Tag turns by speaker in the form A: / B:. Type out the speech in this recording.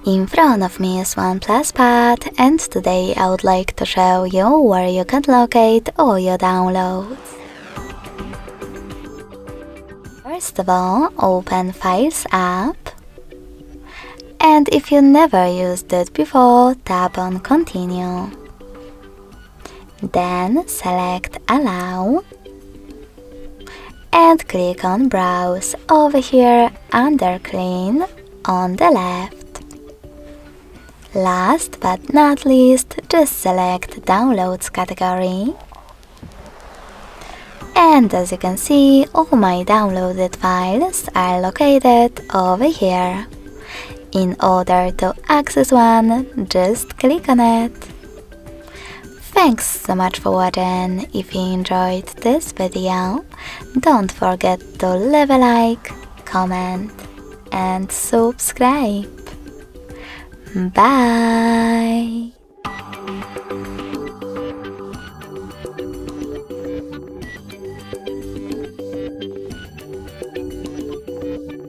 A: In front of me is ONEPLUS Pad, and today I would like to show you where you can locate all your downloads. First of all, open Files app, and if you never used it before, tap on Continue. Then select Allow and click on Browse over here under Clean on the left. Last but not least, just select Downloads category. And as you can see, all my downloaded files are located over here. In order to access one, just click on it. Thanks so much for watching. If you enjoyed this video, don't forget to leave a like, comment and subscribe. Bye!